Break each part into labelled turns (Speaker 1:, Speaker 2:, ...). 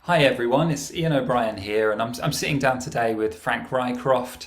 Speaker 1: Hi everyone, it's Ian O'Brien here, and I'm sitting down today with Frank Rycroft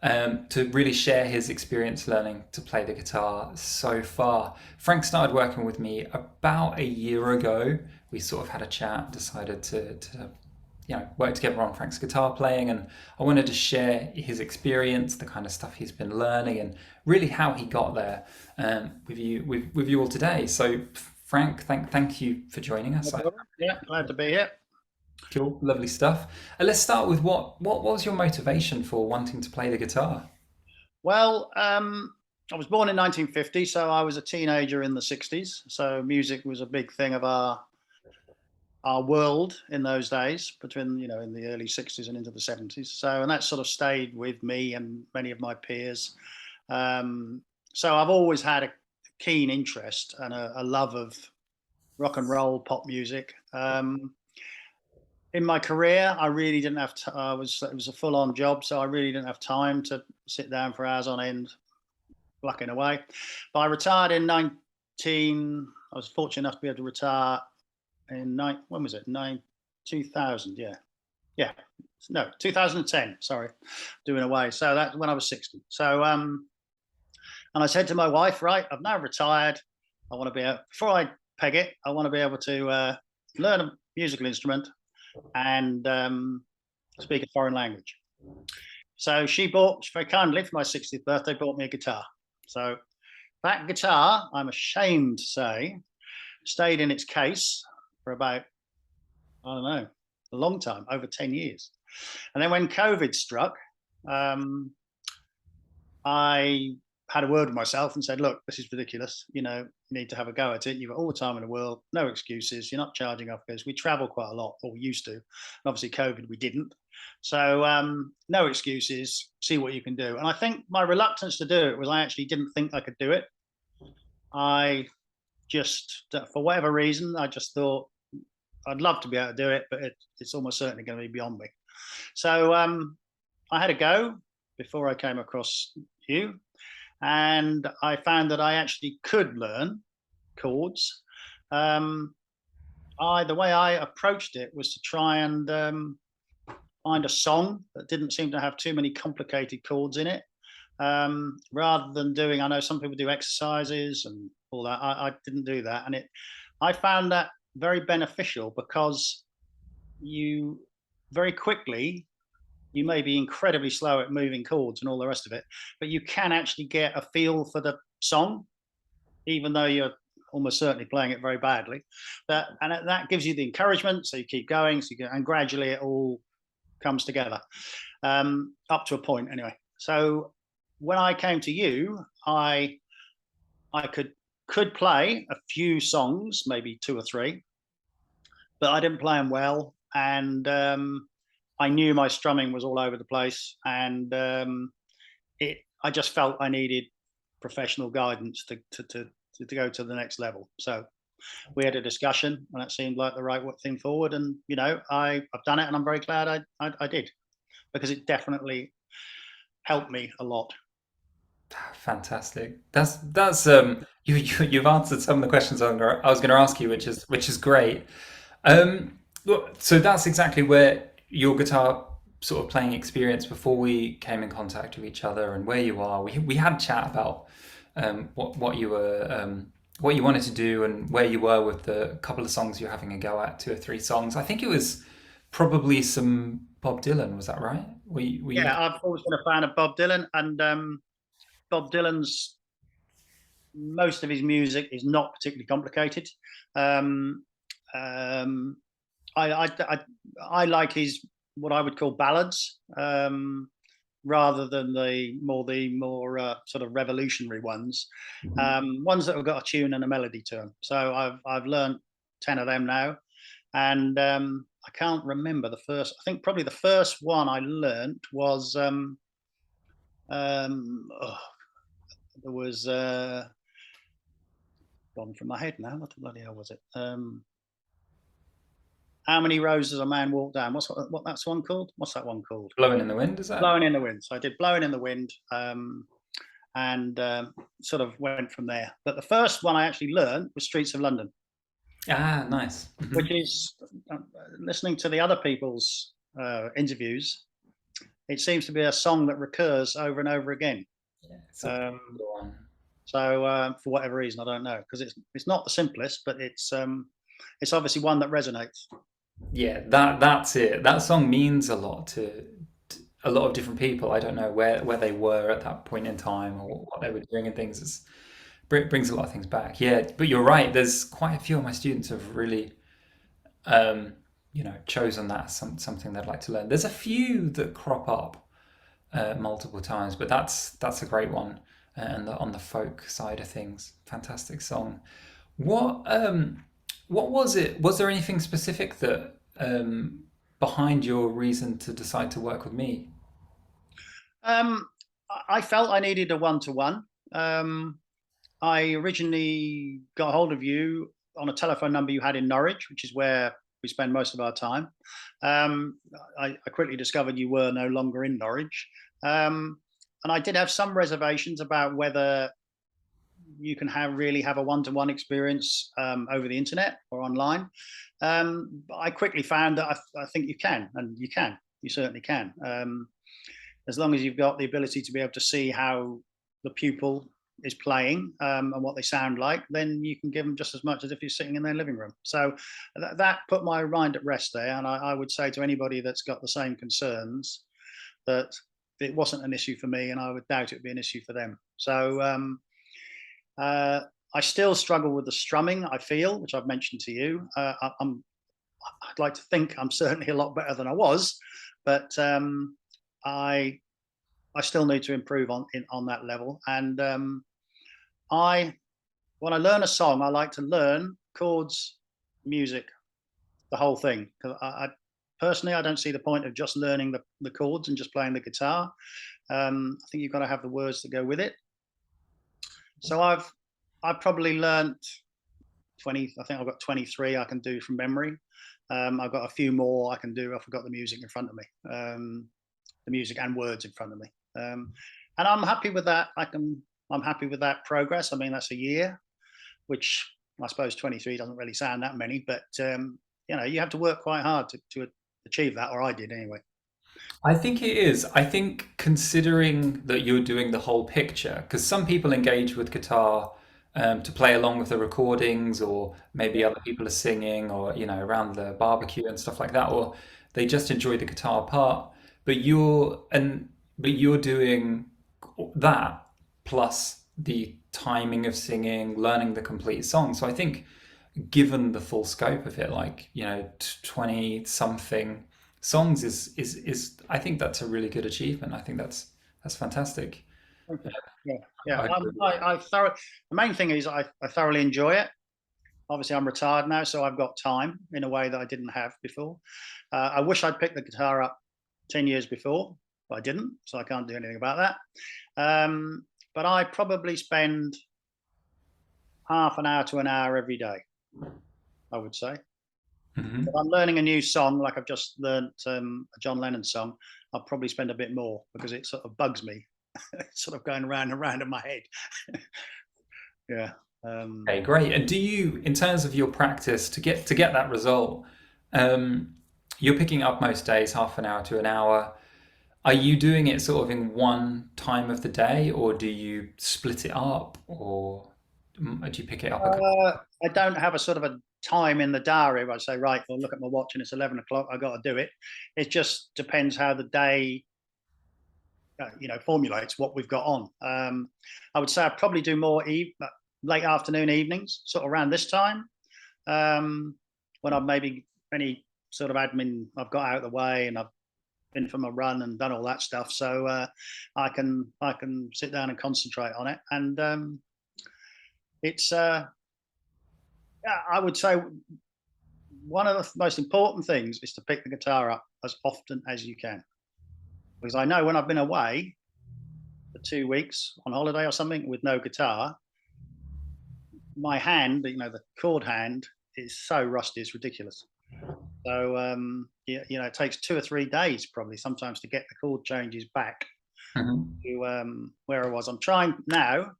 Speaker 1: to really share his experience learning to play the guitar so far. Frank started working with me about a year ago. We sort of had a chat, decided to work together on Frank's guitar playing, and I wanted to share his experience, the kind of stuff he's been learning, and really how he got there with you all today. So, Frank, thank you for joining
Speaker 2: No
Speaker 1: us.
Speaker 2: problem. Yeah, glad to be here.
Speaker 1: Cool, lovely stuff. Let's start with what was your motivation for wanting to play the guitar?
Speaker 2: Well, I was born in 1950, so I was a teenager in the 60s. So music was a big thing of our world in those days, between in the early 60s and into the 70s. So, and that sort of stayed with me and many of my peers. Um, so I've always had a keen interest and a love of rock and roll, pop music. In my career, I really didn't have. I was It was a full on job, so I really didn't have time to sit down for hours on end, plucking away. But I retired in 19. I was fortunate enough to be able to retire in when was it? 2000. Yeah, yeah. No, 2010. Sorry, doing away. So that's when I was 60. So and I said to my wife, right, I've now retired. I want to be able, before I peg it, I want to be able to learn a musical instrument and speak a foreign language. So she very kindly for my 60th birthday, bought me a guitar. So that guitar, I'm ashamed to say, stayed in its case for about, I don't know, a long time, over 10 years. And then when COVID struck, um, I had a word with myself and said, look, this is ridiculous. You need to have a go at it. You've got all the time in the world, no excuses. You're not charging off because we travel quite a lot, or we used to. And obviously, COVID, we didn't. So, no excuses, see what you can do. And I think my reluctance to do it was I actually didn't think I could do it. I just, for whatever reason, I just thought I'd love to be able to do it, but it's almost certainly going to be beyond me. So, I had a go before I came across you, and I found that I actually could learn chords. Um, the way I approached it was to try and find a song that didn't seem to have too many complicated chords in it. Rather than doing, I know some people do exercises and all that. I didn't do that, and I found that very beneficial because you very quickly you may be incredibly slow at moving chords and all the rest of it, but you can actually get a feel for the song, even though you're almost certainly playing it very badly. That gives you the encouragement, so you keep going, and gradually it all comes together, up to a point anyway. So when I came to you, I could play a few songs, maybe two or three, but I didn't play them well, and I knew my strumming was all over the place, and I just felt I needed professional guidance to go to the next level. So we had a discussion, and that seemed like the right thing forward. And I've done it, and I'm very glad I did, because it definitely helped me a lot.
Speaker 1: Fantastic. That's you've answered some of the questions I was going to ask you, which is great. So that's exactly where your guitar sort of playing experience before we came in contact with each other and where you are. We had a chat about what you wanted to do and where you were with the couple of songs you're having a go at, two or three songs. I think it was probably some Bob Dylan. Was that right? Were you?
Speaker 2: Yeah, I've always been a fan of Bob Dylan, and Bob Dylan's most of his music is not particularly complicated. Um, um, I like his what I would call ballads, rather than the more sort of revolutionary ones, ones that have got a tune and a melody to them. So I've learned 10 of them now, and I can't remember the first. I think probably the first one I learned was oh, there was gone from my head now. What the bloody hell was it? How many rows does a man walk down? What that's one called? What's that one called?
Speaker 1: Blowing in the Wind, is that?
Speaker 2: Blowing in the Wind. So I did Blowing in the Wind, and sort of went from there. But the first one I actually learned was Streets of London.
Speaker 1: Ah, nice.
Speaker 2: which is listening to the other people's interviews. It seems to be a song that recurs over and over again.
Speaker 1: Yeah, it's a
Speaker 2: Um,
Speaker 1: popular one.
Speaker 2: so for whatever reason, I don't know, because it's not the simplest, but it's obviously one that resonates.
Speaker 1: Yeah, that's it. That song means a lot to a lot of different people. I don't know where they were at that point in time or what they were doing and things. Brings a lot of things back. Yeah, but you're right. There's quite a few of my students have really, um, chosen that as something they'd like to learn. There's a few that crop up multiple times, but that's a great one. And on the folk side of things, fantastic song. What what was it? Was there anything specific that behind your reason to decide to work with me?
Speaker 2: Um, I felt I needed a one-to-one. Um, I originally got hold of you on a telephone number you had in Norwich, which is where we spend most of our time. Um, I quickly discovered you were no longer in Norwich. Um, and I did have some reservations about whether you can really have a one-to-one experience over the internet or online. But I quickly found that I think you can, and you certainly can. As long as you've got the ability to be able to see how the pupil is playing and what they sound like, then you can give them just as much as if you're sitting in their living room. So that put my mind at rest there. And I would say to anybody that's got the same concerns that it wasn't an issue for me, and I would doubt it would be an issue for them. So uh, I still struggle with the strumming, I feel, which I've mentioned to you. I'd like to think I'm certainly a lot better than I was, but I I still need to improve on that level. And I when I learn a song, I like to learn chords, music, the whole thing. 'Cause I personally, I don't see the point of just learning the chords and just playing the guitar. I think you've got to have the words that go with it. So I've probably learnt 20. I think I've got 23 I can do from memory. I've got a few more I can do if I've got the music in front of me, the music and words in front of me. And I'm happy with that. I'm happy with that progress. I mean, that's a year, which I suppose 23 doesn't really sound that many, but you have to work quite hard to achieve that, or I did anyway.
Speaker 1: I think it is. I think considering that you're doing the whole picture, because some people engage with guitar to play along with the recordings, or maybe other people are singing, or around the barbecue and stuff like that, or they just enjoy the guitar part. But you're doing that plus the timing of singing, learning the complete song. So I think given the full scope of it, like 20 something songs is I think that's a really good achievement. I think that's fantastic.
Speaker 2: Okay. Yeah, yeah.
Speaker 1: I agree.
Speaker 2: The main thing is I thoroughly enjoy it. Obviously, I'm retired now, so I've got time in a way that I didn't have before. I wish I'd picked the guitar up 10 years before, but I didn't, so I can't do anything about that. But I probably spend half an hour to an hour every day, I would say. If
Speaker 1: Mhm.
Speaker 2: I'm learning a new song, like I've just learnt a John Lennon song, I'll probably spend a bit more because it sort of bugs me. It's sort of going round and round in my head. Yeah.
Speaker 1: Okay, great. And do you, in terms of your practice to get that result, um, you're picking up most days half an hour to an hour. Are you doing it sort of in one time of the day, or do you split it up, or do you pick it up a couple?
Speaker 2: I don't have a sort of a time in the diary where I say, right, I'll look at my watch and it's 11 o'clock. I got to do it. It just depends how the day, formulates what we've got on. I would say I probably do more late afternoon, evenings, sort of around this time, um, when I've maybe any sort of admin I've got out of the way and I've been for my run and done all that stuff. So I can sit down and concentrate on it. And it's yeah, I would say one of the most important things is to pick the guitar up as often as you can. Because I know when I've been away for 2 weeks on holiday or something with no guitar, my hand, the chord hand, is so rusty, it's ridiculous. So yeah, it takes 2 or 3 days probably sometimes to get the chord changes back
Speaker 1: Mhm.
Speaker 2: to where I was. I'm trying now.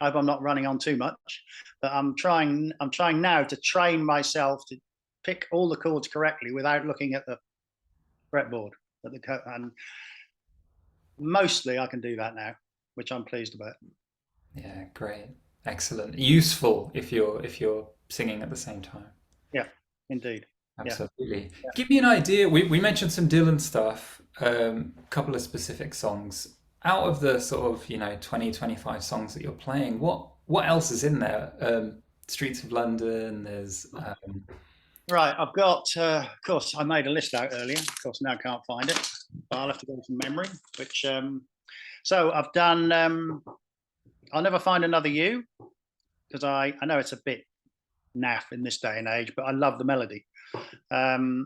Speaker 2: I hope I'm not running on too much, but I'm trying. I'm trying now to train myself to pick all the chords correctly without looking at the fretboard. And mostly I can do that now, which I'm pleased about.
Speaker 1: Yeah, great. Excellent. Useful if you're singing at the same time.
Speaker 2: Yeah, indeed. Yeah.
Speaker 1: Absolutely.
Speaker 2: Yeah.
Speaker 1: Give me an idea. We mentioned some Dylan stuff, a couple of specific songs. Out of the sort of, 20, 25 songs that you're playing, what else is in there? Streets of London, there's
Speaker 2: Right. I've got, of course, I made a list out earlier. Of course, now I can't find it. But I'll have to go from memory, which, so I've done, I'll Never find another you, because I know it's a bit naff in this day and age, but I love the melody. The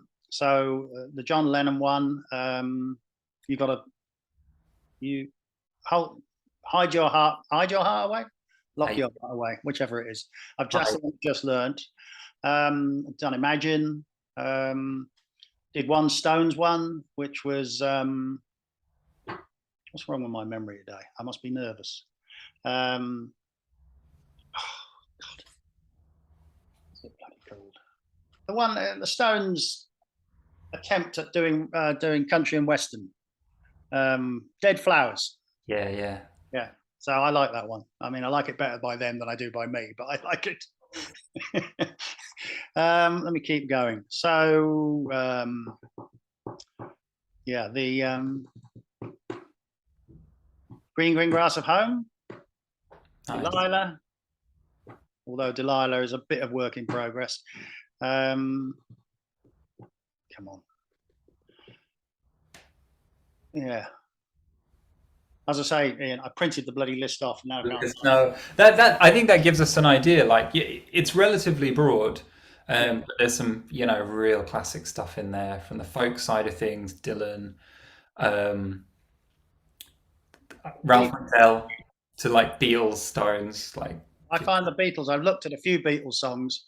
Speaker 2: John Lennon one, you got to, you hold, hide your heart away, lock
Speaker 1: I,
Speaker 2: your heart away, whichever it is. I've
Speaker 1: I,
Speaker 2: just learned. Done Imagine. Did one Stones one, which was what's wrong with my memory today? I must be nervous. Um, God, what's it bloody called? The one, the Stones attempt at doing country and western. Dead Flowers.
Speaker 1: yeah, yeah.
Speaker 2: Yeah. So I like that one. I mean, I like it better by them than I do by me, but I like it. Let me keep going. So, yeah, the Green Green Grass of Home,
Speaker 1: Nice.
Speaker 2: Delilah, although Delilah is a bit of work in progress. Come on. Yeah. As I say, Ian, I printed the bloody list off now.
Speaker 1: No, that I think that gives us an idea. Like it's relatively broad,
Speaker 2: Yeah.
Speaker 1: but there's some real classic stuff in there from the folk side of things. Dylan, um, Ralph McTell to like Beatles, Stones. Like
Speaker 2: I find the Beatles, I've looked at a few Beatles songs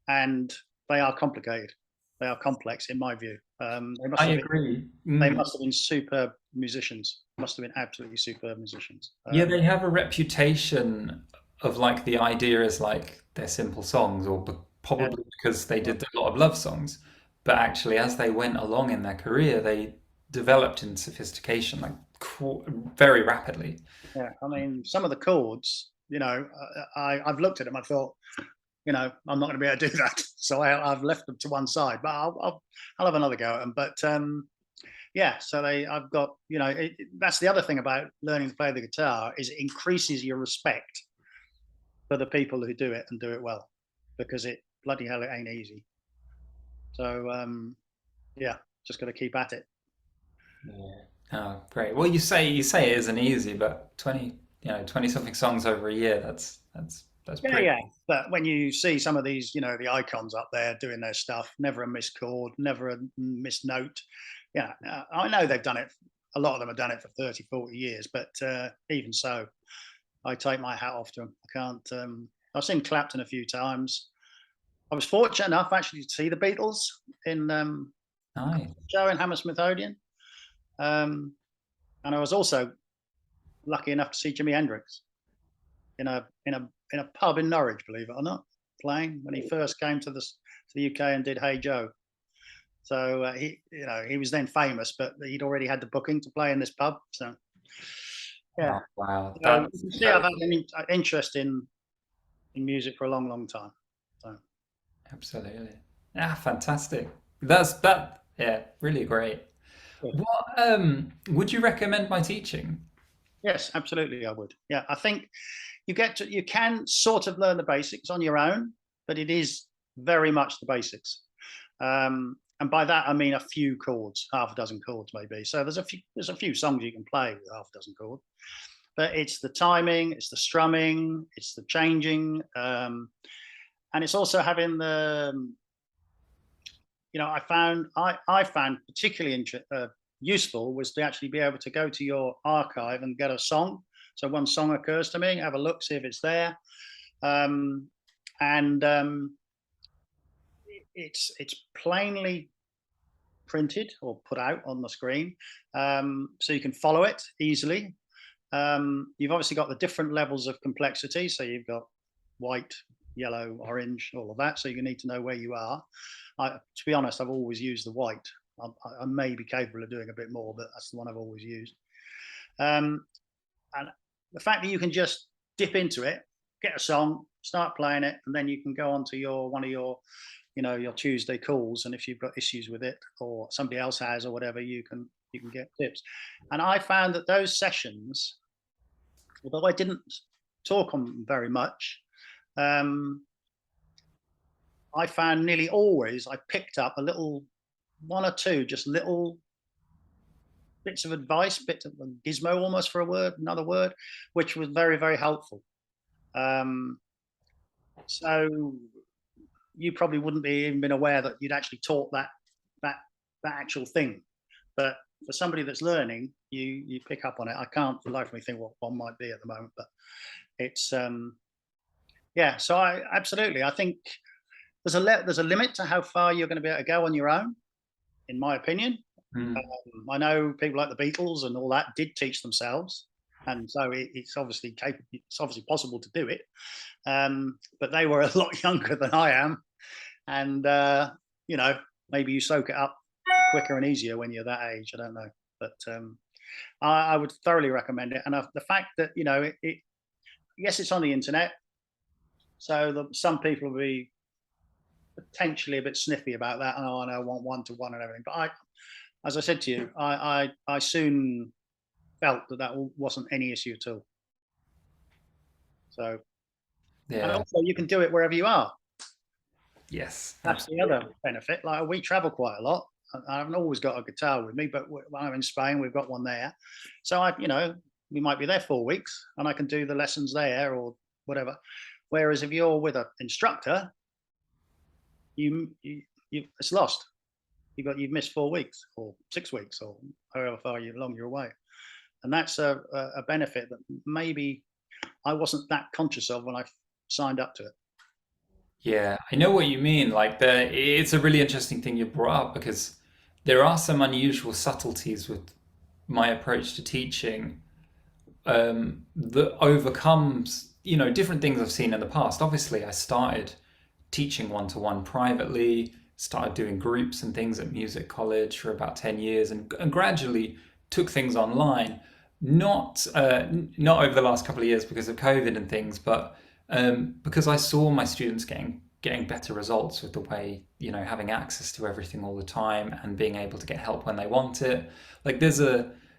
Speaker 2: and they are complicated. They are complex in my view.
Speaker 1: I agree.
Speaker 2: They must have been superb musicians. Must have been absolutely superb musicians.
Speaker 1: Yeah, they have a reputation of like the idea is like they're simple songs, or
Speaker 2: Yeah,
Speaker 1: probably because they did a lot of love songs. But actually, as they went along in their career, they developed in sophistication like very rapidly.
Speaker 2: yeah. I mean, some of the chords, I've looked at them. I thought, I'm not going to be able to do that, so I've left them to one side. But I'll have another go at them. But yeah, so I've got, that's the other thing about learning to play the guitar is it increases your respect for the people who do it and do it well, because it bloody hell it ain't easy. So yeah, just got to keep at it.
Speaker 1: Yeah. Oh, great. Well, you say it isn't easy, but 20 something songs over a year, that's
Speaker 2: Yeah,
Speaker 1: pretty.
Speaker 2: yeah. But when you see some of these, the icons up there doing their stuff, never a missed chord, never a missed note. Yeah, I know they've done it. A lot of them have done it for 30, 40 years, but even so, I take my hat off to them. I can't. I've seen Clapton a few times. I was fortunate enough actually to see the Beatles in
Speaker 1: Nice.
Speaker 2: show in Hammersmith Odeon, um, and I was also lucky enough to see Jimi Hendrix in a pub in Norwich, believe it or not, playing when he first came to the UK and did Hey Joe. So he was then famous, but he'd already had the booking to play in this pub. So yeah,
Speaker 1: Oh, wow.
Speaker 2: so you
Speaker 1: That's
Speaker 2: can see I've
Speaker 1: incredible.
Speaker 2: had an interest in music for a long, long time. So
Speaker 1: Absolutely. Ah, fantastic. That yeah, really great.
Speaker 2: yeah.
Speaker 1: What would you recommend my teaching?
Speaker 2: Yes, absolutely, I would. Yeah, I think you can sort of learn the basics on your own, but it is very much the basics. And by that I mean a few chords, half a dozen chords maybe. So there's a few songs you can play with half a dozen chords, but it's the timing, it's the strumming, it's the changing, and it's also having the I found particularly useful was to actually be able to go to your archive and get a song. So one song occurs to me, have a look, see if it's there, um, and it's plainly printed or put out on the screen, so you can follow it easily. You've obviously got the different levels of complexity. So you've got white, yellow, orange, all of that. So you need to know where you are. To be honest, I've always used the white. I may be capable of doing a bit more, but that's the one I've always used. Um, and the fact that you can just dip into it, get a song, start playing it, and then you can go on to your one of your, your Tuesday calls. And if you've got issues with it, or somebody else has, or whatever, you can get tips. And I found that those sessions, although I didn't talk on them very much, um, I found nearly always I picked up a little, one or two, just little bits of advice, bits of a gizmo almost for a word, another word, which was very, very helpful. Um, so you probably wouldn't be even been aware that you'd actually taught that that actual thing. But for somebody that's learning, you pick up on it. I can't for the life of me think what one might be at the moment, but it's yeah. So I absolutely, I think there's a limit to how far you're going to be able to go on your own, in my opinion.
Speaker 1: Mm.
Speaker 2: I know people like the Beatles and all that did teach themselves, and so it's obviously capable. It's obviously possible to do it, but they were a lot younger than I am, and you know, maybe you soak it up quicker and easier when you're that age. I don't know, but I would thoroughly recommend it. And the fact that yes, it's on the internet, so some people will be potentially a bit sniffy about that. And oh, I want one to one and everything, but as I said to you, I soon felt that wasn't any issue at all. So, and
Speaker 1: Yeah.
Speaker 2: also you can do it wherever you are.
Speaker 1: Yes.
Speaker 2: That's the
Speaker 1: Absolutely.
Speaker 2: other benefit. Like we travel quite a lot. I haven't always got a guitar with me, but when I'm in Spain, we've got one there. So we might be there 4 weeks, and I can do the lessons there or whatever. Whereas if you're with an instructor, you it's lost. You've missed 4 weeks or 6 weeks or however long you're away, and that's a benefit that maybe I wasn't that conscious of when I signed up to it.
Speaker 1: Yeah, I know what you mean. Like it's a really interesting thing you brought up because there are some unusual subtleties with my approach to teaching that overcomes, different things I've seen in the past. Obviously, I started teaching one-to-one privately, started doing groups and things at music college for about 10 years and gradually took things online. Not over the last couple of years because of COVID and things, but because I saw my students getting better results with the way, having access to everything all the time and being able to get help when they want it. Like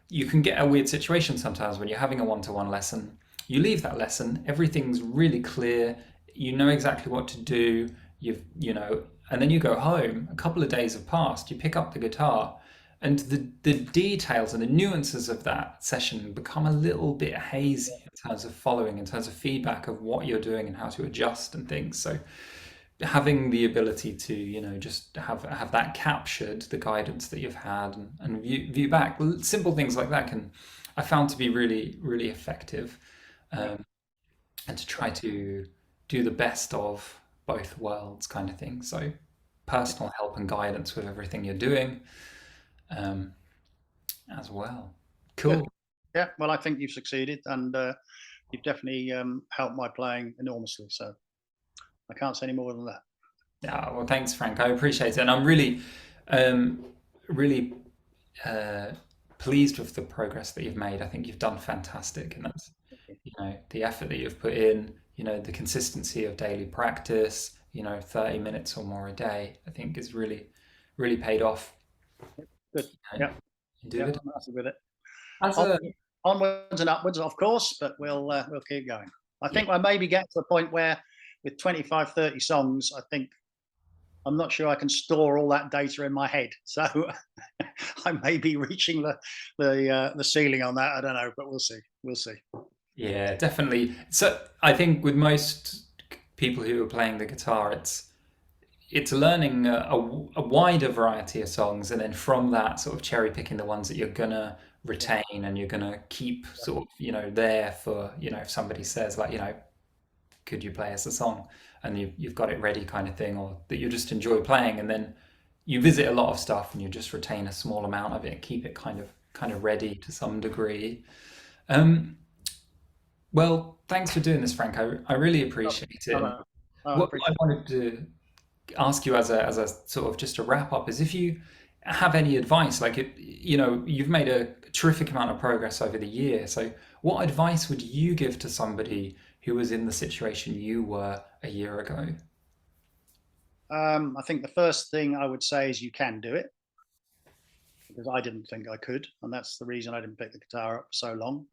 Speaker 1: you can get a weird situation sometimes when you're having a one-to-one lesson. You leave that lesson, everything's really clear, you know exactly what to do, and then you go home, a couple of days have passed, you pick up the guitar, and the details and the nuances of that session become a little bit hazy in terms of following, in terms of feedback of what you're doing and how to adjust and things. So having the ability to just have that captured, the guidance that you've had, and view back simple things like that can I found to be really really effective,
Speaker 2: Yeah,
Speaker 1: um, and to try to do the best of both worlds kind of thing. So
Speaker 2: yeah,
Speaker 1: personal help and guidance with everything you're doing, um, as well.
Speaker 2: good.
Speaker 1: Cool.
Speaker 2: Yeah, well, I think you've succeeded, and you've definitely helped my playing enormously. So I can't say any more than that.
Speaker 1: Yeah, well, thanks, Frank. I appreciate it, and I'm um, really uh, pleased with the progress that you've made. I think you've done fantastic, and that's the effort that you've put in. The consistency of daily practice. 30 minutes or more a day. I think is really, really paid off.
Speaker 2: Good.
Speaker 1: You know,
Speaker 2: Yeah,
Speaker 1: in
Speaker 2: yeah,
Speaker 1: dividends.
Speaker 2: I'm happy with it.
Speaker 1: As
Speaker 2: On,
Speaker 1: a
Speaker 2: onwards and upwards, of course, but we'll keep going. I
Speaker 1: Yeah,
Speaker 2: think I maybe get to a point where, with 25, 30 songs, I think I'm not sure I can store all that data in my head. So I may be reaching the ceiling on that. I don't know, but we'll see. We'll see.
Speaker 1: yeah, definitely. So I think with most people who are playing the guitar, it's learning a wider variety of songs, and then from that, sort of cherry picking the ones that you're gonna
Speaker 2: Yeah,
Speaker 1: retain and you're gonna keep sort of there for if somebody says like could you play us a song, and you've got it ready kind of thing, or that you just enjoy playing, and then you visit a lot of stuff and you just retain a small amount of it, keep it kind of ready to some degree. Well, thanks for doing this, Frank. I really
Speaker 2: Oh,
Speaker 1: appreciate it.
Speaker 2: oh,
Speaker 1: And
Speaker 2: I
Speaker 1: what I
Speaker 2: appreciate
Speaker 1: wanted to ask you as a sort of just a wrap up is if you have any advice, like you've made a terrific amount of progress over the year. So what advice would you give to somebody who was in the situation you were a year ago?
Speaker 2: I think the first thing I would say is you can do it because I didn't think I could, and that's the reason I didn't pick the guitar up for so long.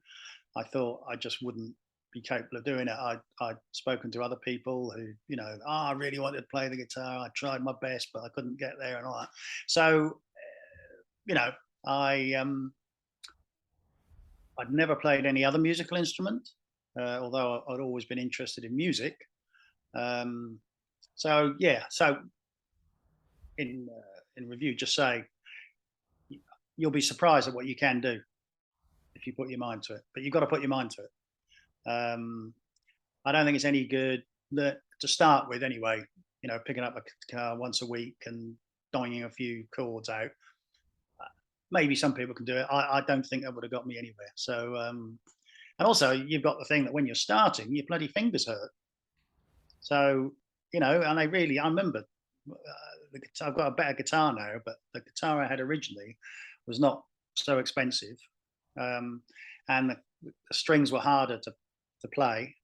Speaker 2: I thought I just wouldn't be capable of doing it. I'd spoken to other people who, I really wanted to play the guitar. I tried my best, but I couldn't get there and all that. So, you know, I I'd never played any other musical instrument, although I'd always been interested in music. Um, so yeah, so in review, just say you'll be surprised at what you can do if you put your mind to it. But you've got to put your mind to it. I don't think it's any good that to start with anyway. Picking up a guitar once a week and donging a few chords out. Maybe some people can do it. I don't think that would have got me anywhere. So, and also you've got the thing that when you're starting, your bloody fingers hurt. So, and I remember I've got a better guitar now, but the guitar I had originally was not so expensive, um, and the strings were harder to play.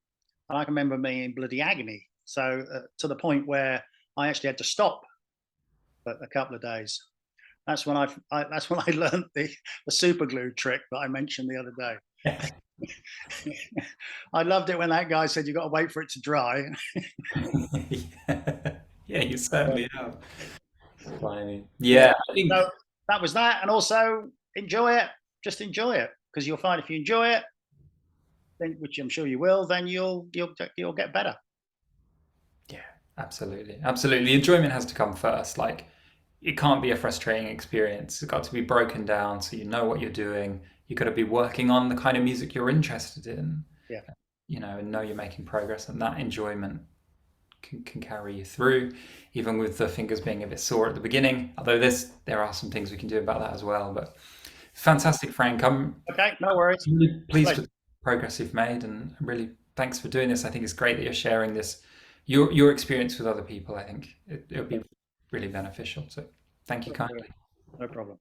Speaker 2: And I can remember me in bloody agony. So to the point where I actually had to stop for a couple of days. That's when I learned the super glue trick that I mentioned the other day. I loved it when that guy said you got to wait for it to dry.
Speaker 1: Yeah, yeah, you certainly have. Blimey.
Speaker 2: Yeah.
Speaker 1: Yeah, I think
Speaker 2: So that was that, and also enjoy it. Just enjoy it because you'll find if you enjoy it, then which I'm sure you will, then you'll get better.
Speaker 1: yeah, absolutely. Absolutely. The enjoyment has to come first. Like it can't be a frustrating experience. It's got to be broken down so you know what you're doing. You've got to be working on the kind of music you're interested in,
Speaker 2: Yeah.
Speaker 1: and know you're making progress, and that enjoyment can carry you through, even with the fingers being a bit sore at the beginning. Although there are some things we can do about that as well. But fantastic, Frank. I'm
Speaker 2: Okay. No worries.
Speaker 1: really pleased
Speaker 2: Pleasure.
Speaker 1: with the progress you've made, and really thanks for doing this. I think it's great that you're sharing this, your experience with other people. I think it'll be really beneficial. So thank you kindly.
Speaker 2: No problem.